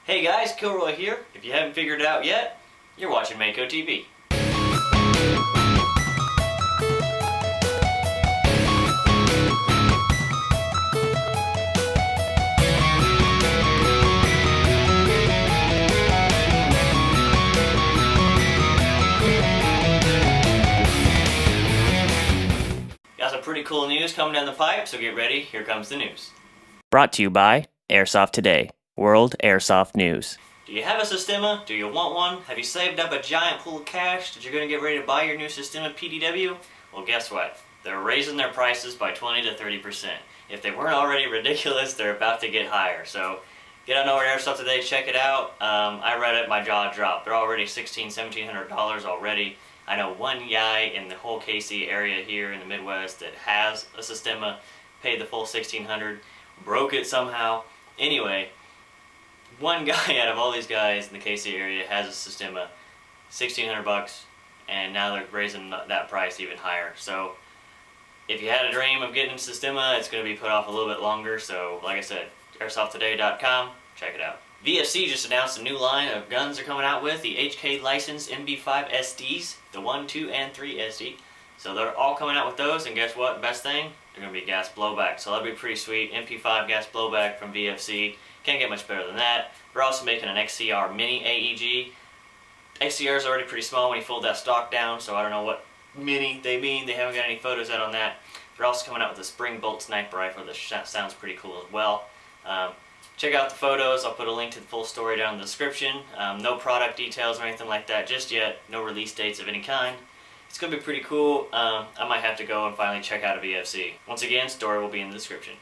Hey guys, Kilroy here. If you haven't figured it out yet, you're watching Mako TV. Got some pretty cool news coming down the pipe, so get ready, here comes the news. Brought to you by Airsoft Today, World Airsoft News. Do you have a Systema? Do you want one? Have you saved up a giant pool of cash that you're going to get ready to buy your new Systema PDW? Well, guess what? They're raising their prices by 20 to 30%. If they weren't already ridiculous, they're about to get higher. So get on over to Airsoft Today, check it out. I read it, my jaw dropped. They're already $1,700 already. I know one guy in the whole KC area here in the Midwest that has a Systema, paid the full $1,600, broke it somehow. Anyway, one guy out of all these guys in the KC area has a Systema, $1,600, and now they're raising that price even higher. So if you had a dream of getting a Systema, it's going to be put off a little bit longer. So like I said, airsofttoday.com, check it out. VFC just announced a new line of guns they're coming out with, the HK licensed MB5 SDs, the 1, 2, and 3 SD. So they're all coming out with those, and guess what? Best thing? They're going to be gas blowback. So that'll be pretty sweet. MP5 gas blowback from VFC. Can't get much better than that. They're also making an XCR Mini AEG. XCR is already pretty small when you fold that stock down, so I don't know what mini they mean. They haven't got any photos out on that. They're also coming out with a spring bolt sniper rifle that sounds pretty cool as well. Check out the photos. I'll put a link to the full story down in the description. No product details or anything like that just yet. No release dates of any kind. It's going to be pretty cool. I might have to go and finally check out a VFC. Once again, story will be in the description.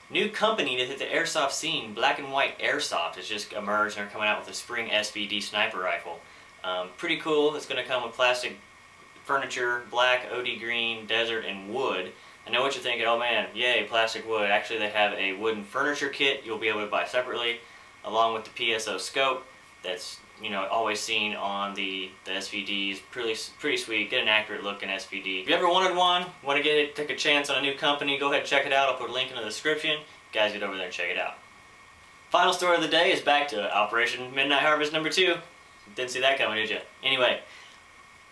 New company to hit the airsoft scene, Black and White Airsoft, has just emerged and they're coming out with a spring SVD sniper rifle. Pretty cool. It's going to come with plastic furniture, black, OD green, desert, and wood. I know what you're thinking, oh man, yay, plastic wood. Actually, they have a wooden furniture kit you'll be able to buy separately, along with the PSO scope that's, you know, always seen on the SVDs. Pretty sweet. Get an accurate look in SVD. If you ever wanted one, want to get it, take a chance on a new company, go ahead and check it out. I'll put a link in the description. Guys, get over there and check it out. Final story of the day is back to Operation Midnight Harvest number 2. Didn't see that coming, did you? Anyway,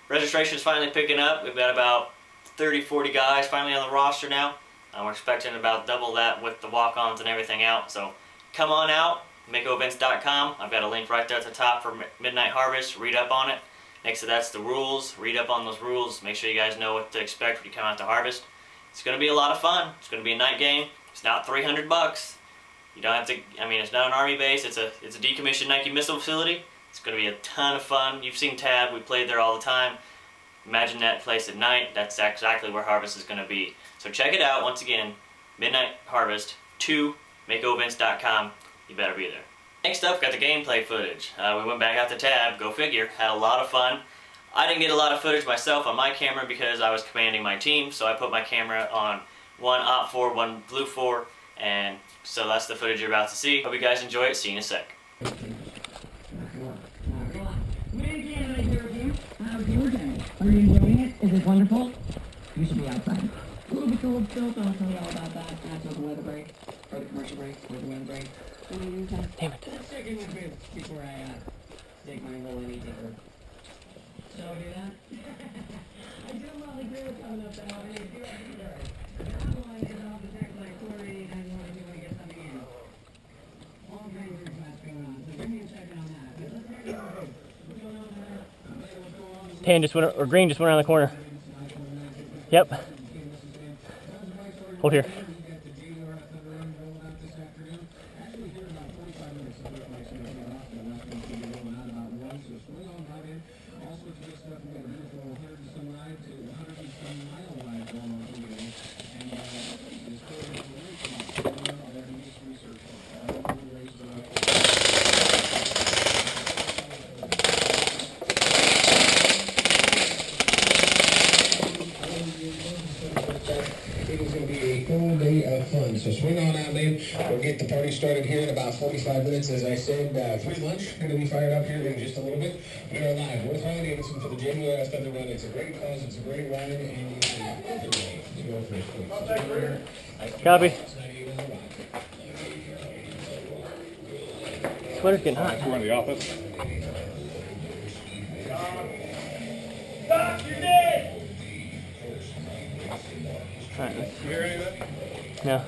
registration is finally picking up. We've got about 30-40 guys finally on the roster now. We're expecting about double that with the walk-ons and everything out. So come on out, MakoEvents.com. I've got a link right there at the top for Midnight Harvest. Read up on it. Next to that's the rules. Read up on those rules. Make sure you guys know what to expect when you come out to Harvest. It's going to be a lot of fun. It's going to be a night game. It's not $300. You don't have to. I mean, it's not an army base. It's a decommissioned Nike missile facility. It's going to be a ton of fun. You've seen Tab. We played there all the time. Imagine that place at night. That's exactly where Harvest is going to be. So check it out. Once again, Midnight Harvest 2, MakoEvents.com. You better be there. Next up, got the gameplay footage. We went back out to Tab, go figure. Had a lot of fun. I didn't get a lot of footage myself on my camera because I was commanding my team, so I put my camera on one OP4, one Blue 4, and so that's the footage you're about to see. Hope you guys enjoy it. See you in a sec. Are you enjoying it? Is it wonderful? You should be outside. A little bit cold still, so I'll tell you all about that after the weather break, or the commercial break, or the weather break. Damn it. Let's check in with me before I take my little any taker. Shall I do that? I do well agree with coming up now, and I do have to be there. I'm going to get off the next like 480 and I want to get something in. All kinds of things going on, so give me a second on that. But let's check in with me. What's going on there? Tan just went, or green just went around the corner. Yep. Hold here. So swing on out, man. We'll get the party started here in about 45 minutes. As I said, free lunch going to be fired up here in just a little bit. We are live with Harley Davidson for the January Thunder Run. It's a great cause. It's a great ride, and you can go first. Copy. sweater's getting hot. We're in the office. Stop, you're dead! Alright, You hear any of that? no.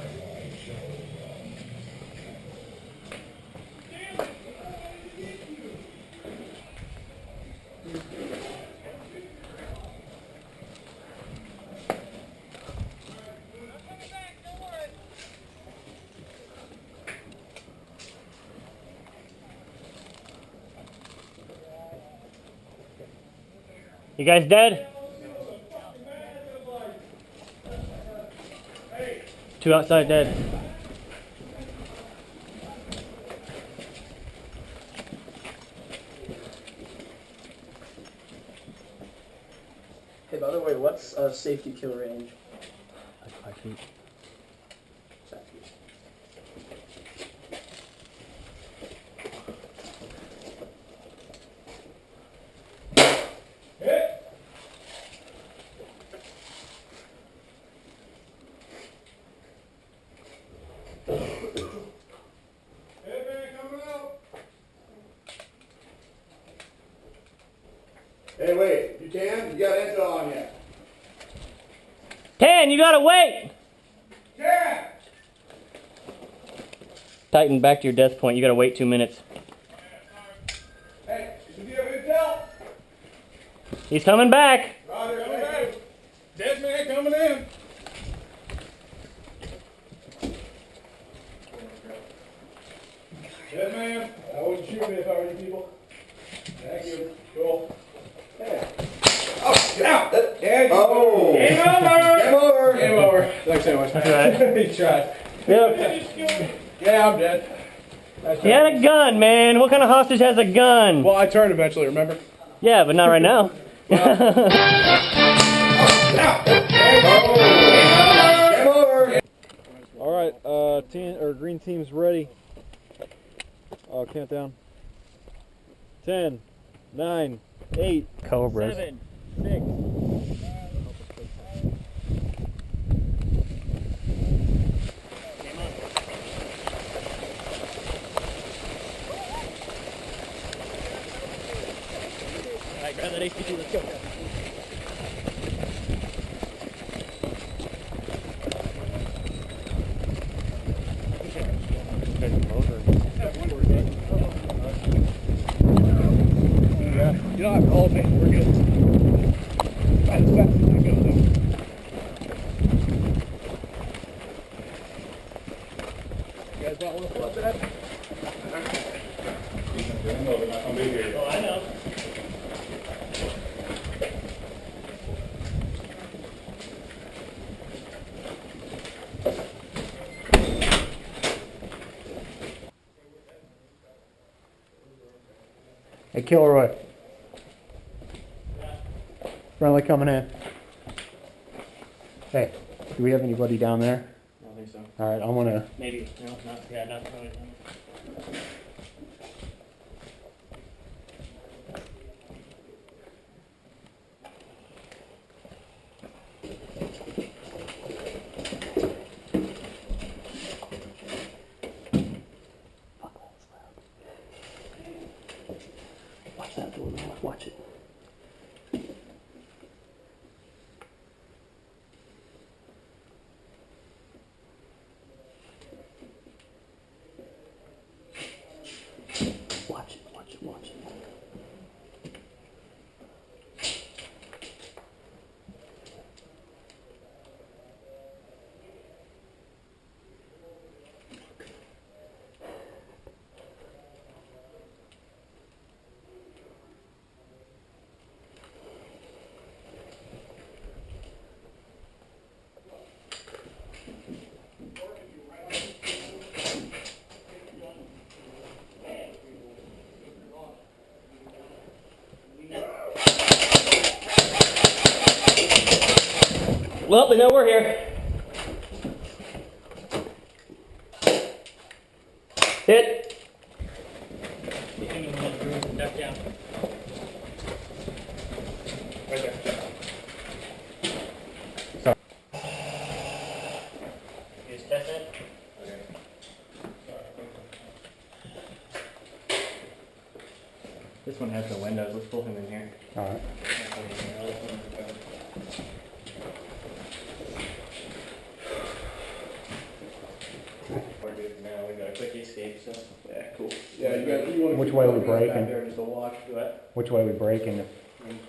You guys dead? 2 outside dead. Hey, by the way, what's a safety kill range? Like 5 feet. Hey, wait, you can? You got intel on you. 10, you gotta wait! Yeah! Tighten back to your death point, you gotta wait 2 minutes. Hey, did you have intel? He's coming back! Roger, Coming thank back. Dead man coming in. you. Dead man, I wouldn't shoot me if I were you people. Thank you. Cool. Hey. Oh, get out! Dad, Oh. Game over! Game over. Game over. Thanks so much, man. That's He tried. Yep. Yeah, I'm dead. Nice He had a gun, man. What kind of hostage has a gun? Well, I turned eventually, remember? Yeah, but not right now. Game over! All right, team or green team's ready. Countdown. 10, 9, 8, Cobras. 7, 6. Alright, grab that HPT, let's go. You don't have to hold me. We're good. Fast, fast. I go, though. You guys want one to flip that? Oh, I know. Hey, Kilroy. Friendly coming in. Hey, do we have anybody down there? I don't think so. All right, I'm gonna. Maybe. No, not. Yeah, not really. Watch that door, man. Watch it. Watch it, watch it, watch it. Well, they know we're here. Hit. Duck down. Right there. Sorry. You just test it? This one has no windows. Let's pull him in here. Alright. We're good now. We got a quick escape, so Yeah, cool. Yeah, you want to. Which way are we breaking? there just a watch. What? Which way are we breaking?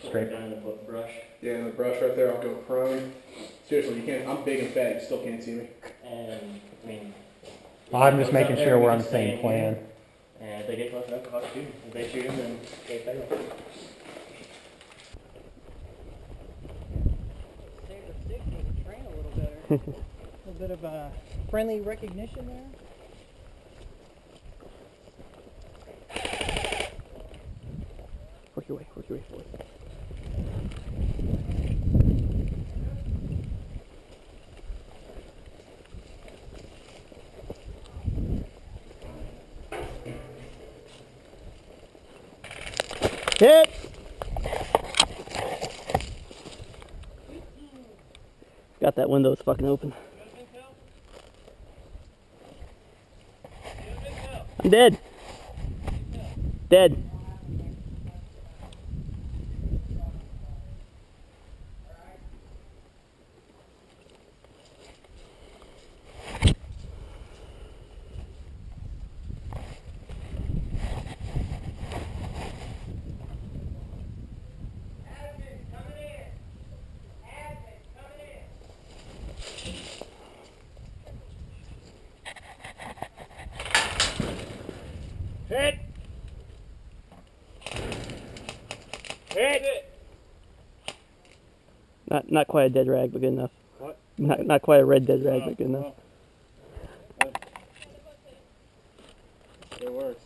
Straight. down the brush. Yeah, in the brush right there. I'll go prone. Seriously, you can't. I'm big and fat. You still can't see me. And I mean, I'm just making sure we're on the same plan. and if they get close enough, I'll shoot him. If they shoot him, then they fail. Train a little better. A little bit of friendly recognition there. Work your way forward. Hit! Got that window, it's fucking open. I'm dead. Dead. Hit! Hit! Not quite a dead rag, but good enough. What? Not quite a red dead rag, but good enough. It works.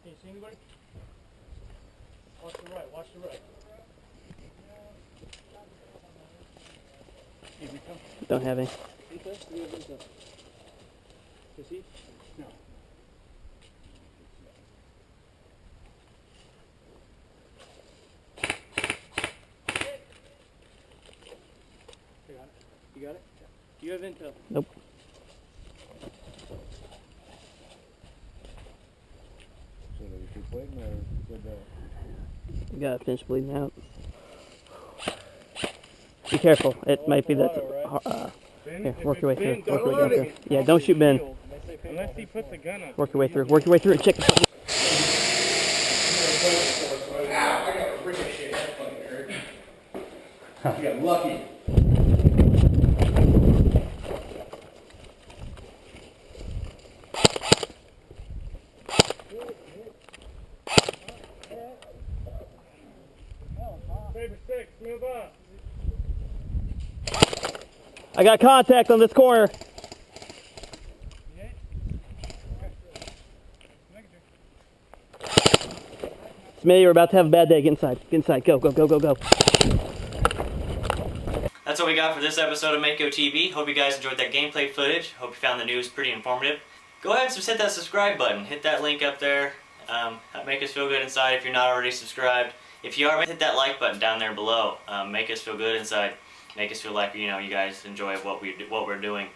Can you see anybody? Watch the right, watch the right. Here we come. Don't have any. Is he? No. You got it? Do you have intel? Nope. So they keep waiting or good You gotta finish bleeding out. Be careful. It might be that. Here, work your way through. Work your way through. Yeah, don't shoot Ben. Unless he puts the gun up. Work your way through. Work your way through and check the. I got a ricochet. That fucking hurt. You got lucky. Paper 6, move up. I got contact on this corner. Smitty, you're about to have a bad day. Get inside. Get inside. Go, go, go, go, go. That's what we got for this episode of Mako TV. Hope you guys enjoyed that gameplay footage. Hope you found the news pretty informative. Go ahead and just hit that subscribe button. Hit that link up there. Make us feel good inside if you're not already subscribed. If you are, hit that like button down there below. Make us feel good inside. Make us feel like you guys enjoy what we're doing.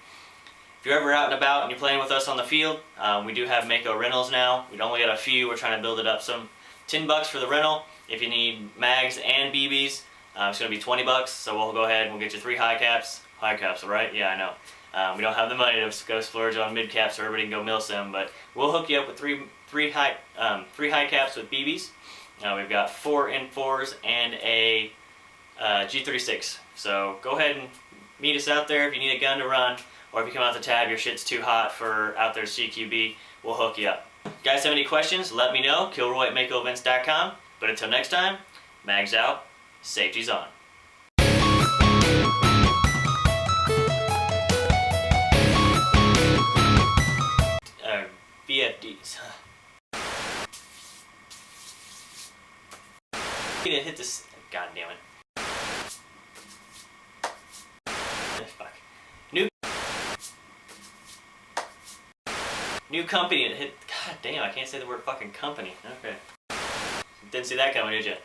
If you're ever out and about and you're playing with us on the field, we do have Mako rentals now. We've only got a few. We're trying to build it up some. $10 for the rental. If you need mags and BBs, it's going to be $20. So we'll go ahead and we'll get you 3 high caps. High caps, all right? Yeah, I know. We don't have the money to go splurge on mid caps so everybody can go mill some, but we'll hook you up with three high caps with BBs. We've got 4 N4s and a G36. So go ahead and meet us out there if you need a gun to run, or if you come out the tab, your shit's too hot for out there CQB, we'll hook you up. Guys have any questions, let me know, Kilroy@MakoEvents.com. But until next time, mags out, safety's on. VFDs. Need to hit this. God damn it. Fuck. New company. Hit. God damn, I can't say the word fucking company. Okay. Didn't see that coming, did you?